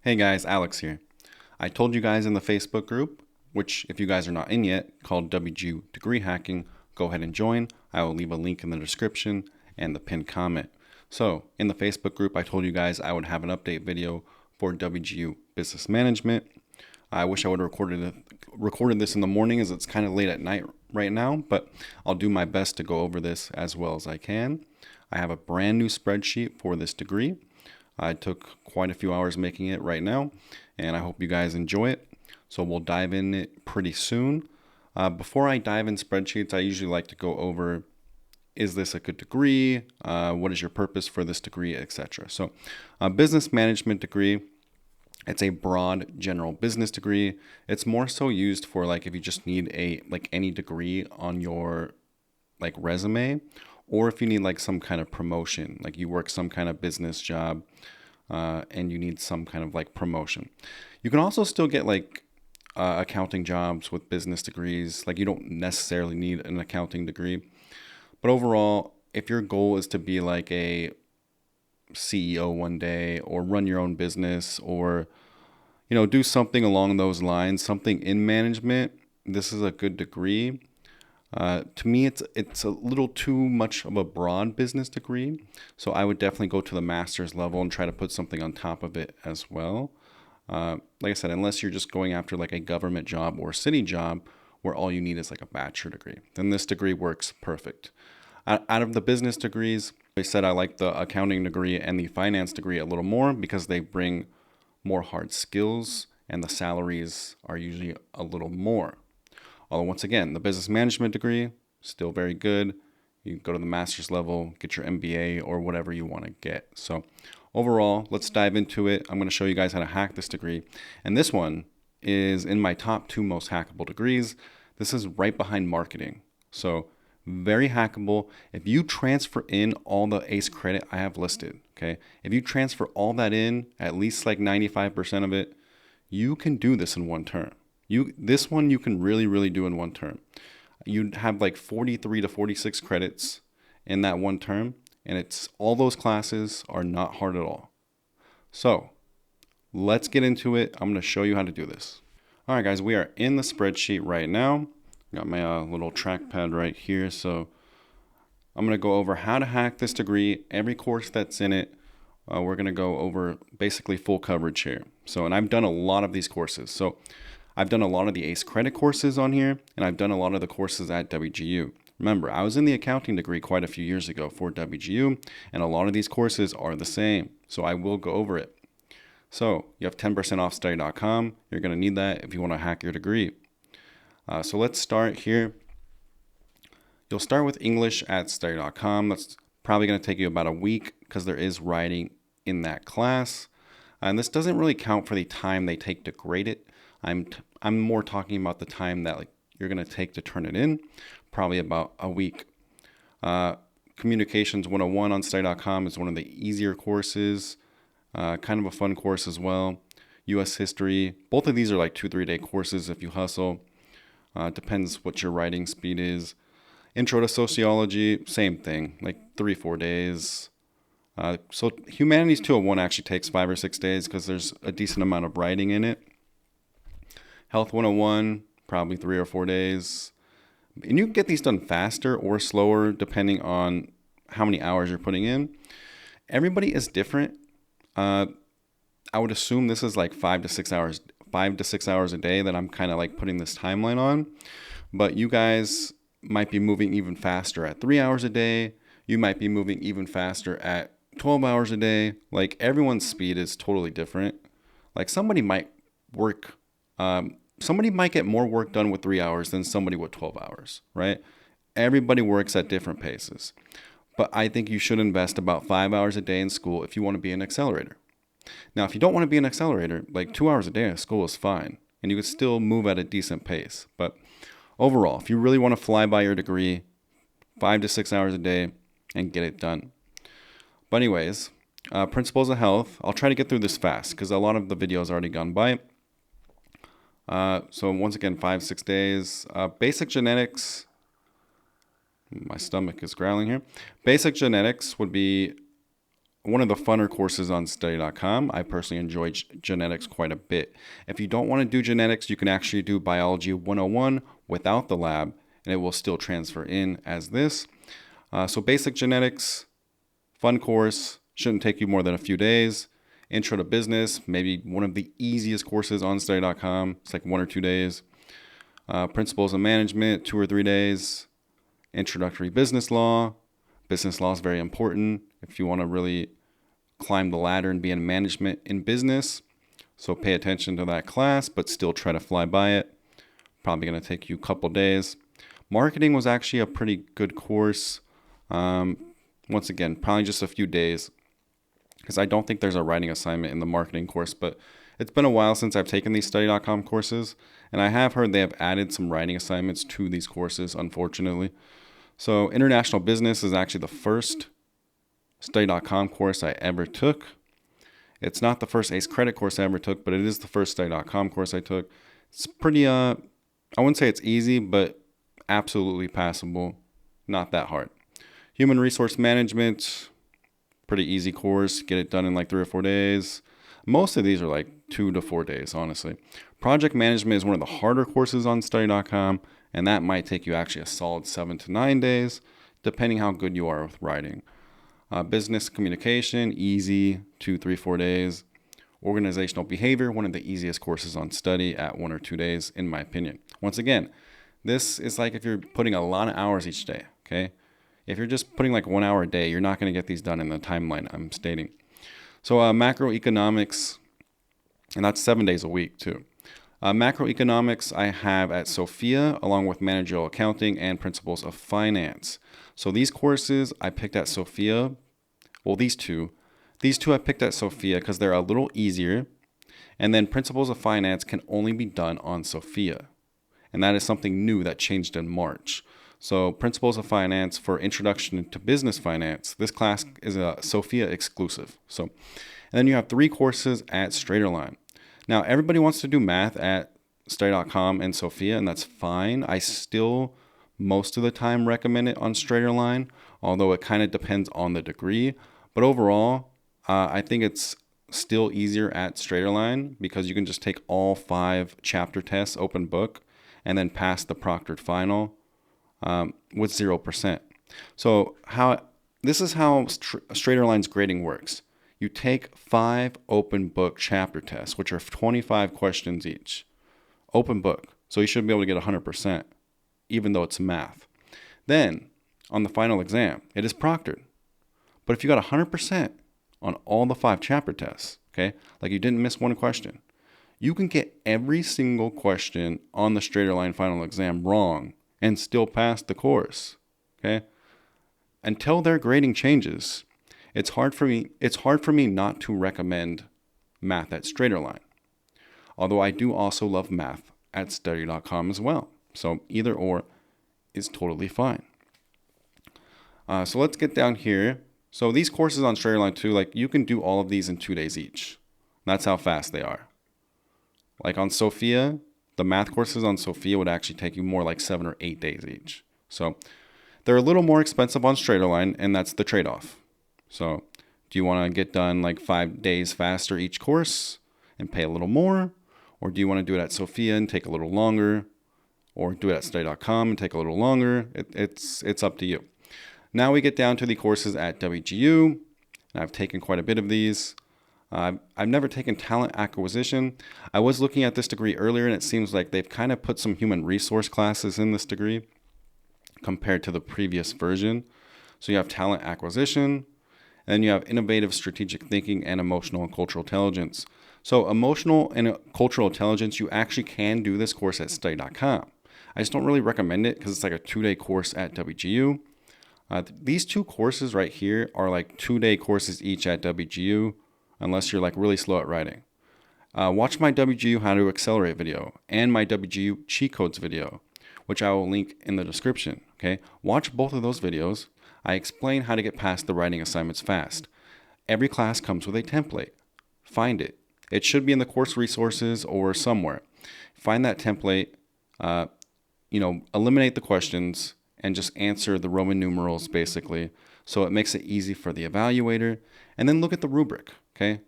Hey guys, Alex here. I told you guys in the Facebook group, which if you guys are not in yet, called WGU Degree Hacking, go ahead and join. I will leave a link in the description and the pinned comment. So in the Facebook group, I told you guys I would have an update video for WGU Business Management. I wish I would have recorded this in the morning as it's kind of late at night right now, but I'll do my best to go over this as well as I can. I have a brand new spreadsheet for this degree. I took quite a few hours making it right now, and I hope you guys enjoy it. So we'll dive in it pretty soon. Before I dive in spreadsheets, I usually like to go over, is this a good degree? What is your purpose for this degree, etc. So a business management degree, it's a broad general business degree. It's more so used for like if you just need any degree on your resume, or if you need like some kind of promotion, like you work some kind of business job and you need some kind of like promotion. You can also still get accounting jobs with business degrees. Like you don't necessarily need an accounting degree. But overall, if your goal is to be like a CEO one day or run your own business or do something along those lines, something in management, this is a good degree. To me, it's a little too much of a broad business degree, so I would definitely go to the master's level and try to put something on top of it as well. Like I said, unless you're just going after like a government job or city job where all you need is like a bachelor degree, then this degree works perfect. Out of the business degrees, I said I like the accounting degree and the finance degree a little more because they bring more hard skills and the salaries are usually a little more. Although once again, the business management degree, still very good. You go to the master's level, get your MBA or whatever you want to get. So overall, let's dive into it. I'm going to show you guys how to hack this degree. And this one is in my top 2 most hackable degrees. This is right behind marketing. So very hackable. If you transfer in all the ACE credit I have listed, okay? If you transfer all that in, at least like 95% of it, you can do this in one term. This one you can really do in one term. You'd have like 43 to 46 credits in that one term, and it's all those classes are not hard at all. So let's get into it. I'm going to show you how to do this. All right, guys, we are in the spreadsheet right now. Got my little trackpad right here. So I'm going to go over how to hack this degree, every course that's in it. We're going to go over basically full coverage here. So, and I've done a lot of these courses. So I've done a lot of the ACE credit courses on here, and I've done a lot of the courses at WGU. Remember, I was in the accounting degree quite a few years ago for WGU, and a lot of these courses are the same. So I will go over it. So you have 10% off study.com. You're going to need that if you want to hack your degree. So let's start here. You'll start with English at study.com. That's probably going to take you about a week because there is writing in that class. And this doesn't really count for the time they take to grade it. I'm more talking about the time that you're going to take to turn it in, probably about a week. Communications 101 on study.com is one of the easier courses, kind of a fun course as well. U.S. history, both of these are like 2-3 day courses if you hustle. Depends what your writing speed is. Intro to sociology, same thing, like 3-4 days. So Humanities 201 actually takes 5 or 6 days because there's a decent amount of writing in it. Health 101, probably 3 or 4 days. And you can get these done faster or slower depending on how many hours you're putting in. Everybody is different. I would assume this is like 5 to 6 hours a day that I'm kind of like putting this timeline on. But you guys might be moving even faster at 3 hours a day. You might be moving even faster at 12 hours a day. Like everyone's speed is totally different. Like somebody might get more work done with 3 hours than somebody with 12 hours, right? Everybody works at different paces. But I think you should invest about 5 hours a day in school if you want to be an accelerator. Now, if you don't want to be an accelerator, like 2 hours a day of school is fine, and you can still move at a decent pace. But overall, if you really want to fly by your degree, 5 to 6 hours a day and get it done. But anyways, principles of health. I'll try to get through this fast because a lot of the video has already gone by. So once again, 5-6 days. Basic genetics. My stomach is growling here. Basic genetics would be one of the funner courses on study.com. I personally enjoy genetics quite a bit. If you don't want to do genetics, you can actually do biology 101 without the lab, and it will still transfer in as this. So basic genetics, fun course, shouldn't take you more than a few days. Intro to business, maybe one of the easiest courses on study.com. It's like 1 or 2 days. Principles of management, 2 or 3 days. Introductory business law. Business law is very important if you want to really climb the ladder and be in management in business. So pay attention to that class, but still try to fly by it. Probably going to take you a couple days. Marketing was actually a pretty good course. Once again, probably just a few days, because I don't think there's a writing assignment in the marketing course, but it's been a while since I've taken these study.com courses, and I have heard they have added some writing assignments to these courses, unfortunately. So international business is actually the first study.com course I ever took. It's not the first ACE credit course I ever took, but it is the first study.com course I took. It's pretty, I wouldn't say it's easy, but absolutely passable. Not that hard. Human resource management, pretty easy course. Get it done in like 3 or 4 days. Most of these are like 2 to 4 days, honestly. Project management is one of the harder courses on study.com, and that might take you actually a solid 7 to 9 days, depending how good you are with writing. Business communication, easy, 2, 3, 4 days. Organizational behavior, one of the easiest courses on study at 1 or 2 days, in my opinion. Once again, this is like if you're putting a lot of hours each day, okay? If you're just putting like 1 hour a day, you're not going to get these done in the timeline I'm stating. So macroeconomics, and that's 7 days a week too. Macroeconomics I have at Sophia, along with managerial accounting and principles of finance. So these courses I picked at Sophia. Well, these two I picked at Sophia because they're a little easier. And then principles of finance can only be done on Sophia. And that is something new that changed in March. So principles of finance for introduction to business finance. This class is a Sophia exclusive. So, and then you have 3 courses at Straighterline. Now, everybody wants to do math at study.com and Sophia, and that's fine. I still, most of the time, recommend it on Straighterline, although it kind of depends on the degree. But overall, I think it's still easier at Straighterline because you can just take all 5 chapter tests, open book, and then pass the proctored final with 0%. So this is how Straighterline's grading works. You take 5 open book chapter tests, which are 25 questions each. Open book. So you should be able to get 100%, even though it's math. Then, on the final exam, it is proctored. But if you got 100% on all the 5 chapter tests, okay, like you didn't miss one question, you can get every single question on the Straighterline final exam wrong and still pass the course, okay? Until their grading changes, it's hard for me not to recommend math at Straighterline. Although I do also love math at study.com as well. So either or is totally fine. So let's get down here. So these courses on Straighterline too, like you can do all of these in 2 days each. That's how fast they are. Like on Sophia, the math courses on Sophia would actually take you more like 7 or 8 days each. So they're a little more expensive on Straighterline, and that's the trade-off. So do you want to get done like 5 days faster each course and pay a little more? Or do you want to do it at Sophia and take a little longer? Or do it at study.com and take a little longer? It's up to you. Now we get down to the courses at WGU. And I've taken quite a bit of these. I've never taken talent acquisition. I was looking at this degree earlier, and it seems like they've kind of put some human resource classes in this degree compared to the previous version. So you have talent acquisition, and then you have innovative strategic thinking and emotional and cultural intelligence. So emotional and cultural intelligence, you actually can do this course at study.com. I just don't really recommend it because it's like a 2-day course at WGU. These 2 courses right here are like 2-day courses each at WGU, unless you're like really slow at writing. Watch my WGU How to Accelerate video and my WGU Cheat Codes video, which I will link in the description. Okay, watch both of those videos. I explain how to get past the writing assignments fast. Every class comes with a template. Find it. It should be in the course resources or somewhere. Find that template, eliminate the questions and just answer the Roman numerals basically. So it makes it easy for the evaluator. And then look at the rubric, okay?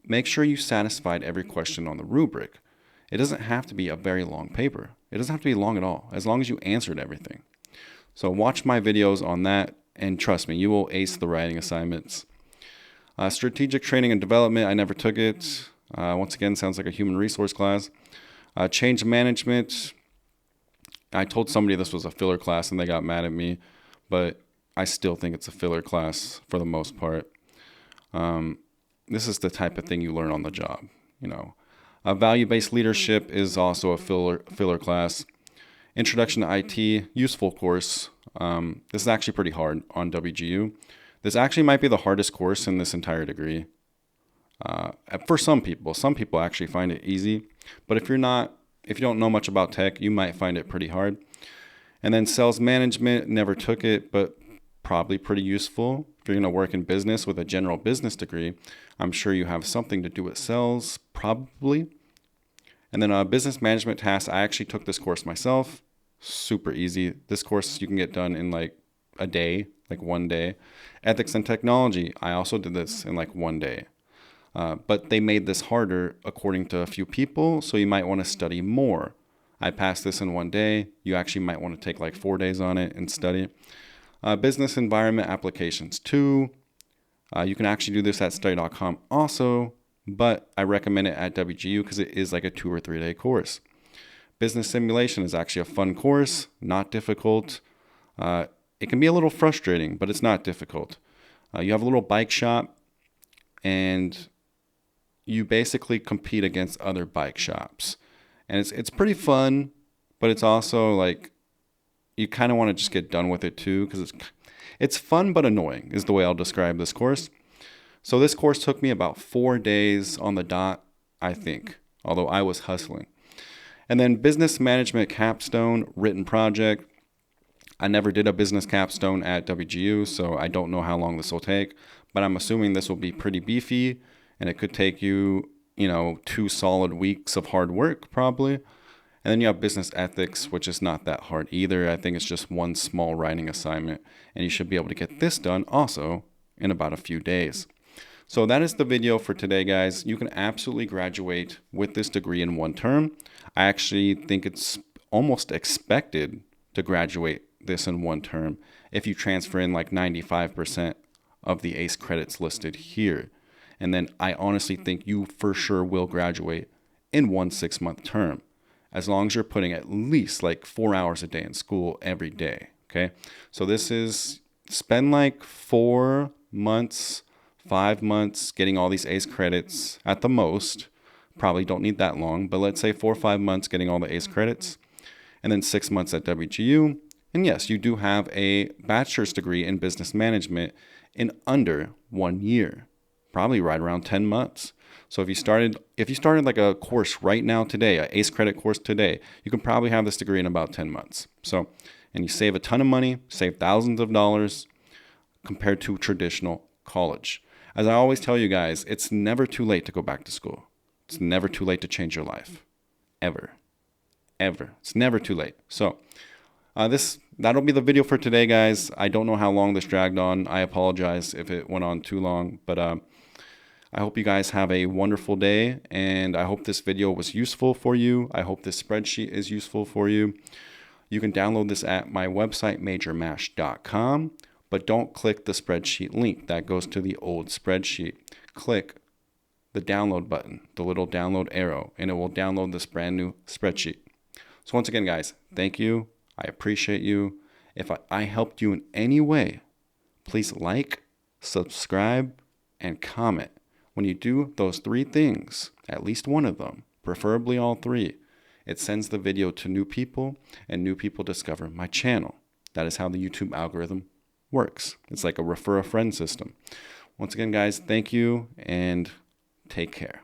Make sure you satisfied every question on the rubric. It doesn't have to be a very long paper. It doesn't have to be long at all, as long as you answered everything. So watch my videos on that, and trust me, you will ace the writing assignments. Strategic training and development, I never took it. Once again, sounds like a human resource class. Change management, I told somebody this was a filler class and they got mad at me, but I still think it's a filler class for the most part. This is the type of thing you learn on the job, you know. Value-based leadership is also a filler class. Introduction to IT, useful course. This is actually pretty hard on WGU. This actually might be the hardest course in this entire degree. For some people actually find it easy, but if you don't know much about tech, you might find it pretty hard. And then sales management, never took it, but probably pretty useful. If you're going to work in business with a general business degree, I'm sure you have something to do with sales, probably. And then business management tasks, I actually took this course myself. Super easy. This course you can get done in like a day, like 1 day. Ethics and technology, I also did this in like 1 day. But they made this harder according to a few people, so you might want to study more. I passed this in 1 day. You actually might want to take like 4 days on it and study. Business environment applications 2. You can actually do this at study.com also, but I recommend it at WGU because it is like a 2 or 3 day course. Business simulation is actually a fun course, not difficult. It can be a little frustrating, but it's not difficult. You have a little bike shop, and you basically compete against other bike shops. And it's pretty fun, but it's also like you kind of want to just get done with it too, because it's fun but annoying is the way I'll describe this course. So this course took me about 4 days on the dot, I think, although I was hustling. And then business management capstone written project. I never did a business capstone at WGU, so I don't know how long this will take, but I'm assuming this will be pretty beefy, and it could take you, 2 solid weeks of hard work probably. And then you have business ethics, which is not that hard either. I think it's just 1 small writing assignment, and you should be able to get this done also in about a few days. So that is the video for today, guys. You can absolutely graduate with this degree in 1 term. I actually think it's almost expected to graduate this in 1 term if you transfer in like 95% of the ACE credits listed here. And then I honestly think you for sure will graduate in 1 6-month term, as long as you're putting at least like 4 hours a day in school every day. Okay. So this is spend like 4 months, 5 months getting all these ACE credits at the most. Probably don't need that long, but let's say 4 or 5 months getting all the ACE credits, and then 6 months at WGU. And yes, you do have a bachelor's degree in business management in under 1 year, probably right around 10 months. So if you started like a course right now today, an ACE credit course today, you can probably have this degree in about 10 months. So, and you save a ton of money, save thousands of dollars compared to traditional college. As I always tell you guys, it's never too late to go back to school. It's never too late to change your life. Ever. It's never too late. So that'll be the video for today, guys. I don't know how long this dragged on. I apologize if it went on too long, but I hope you guys have a wonderful day, and I hope this video was useful for you. I hope this spreadsheet is useful for you. You can download this at my website, majormash.com, but don't click the spreadsheet link. That goes to the old spreadsheet. Click the download button, the little download arrow, and it will download this brand new spreadsheet. So once again, guys, thank you. I appreciate you. If I helped you in any way, please like, subscribe, and comment. When you do those 3 things, at least one of them, preferably all 3, it sends the video to new people, and new people discover my channel. That is how the YouTube algorithm works. It's like a refer a friend system. Once again, guys, thank you, and take care.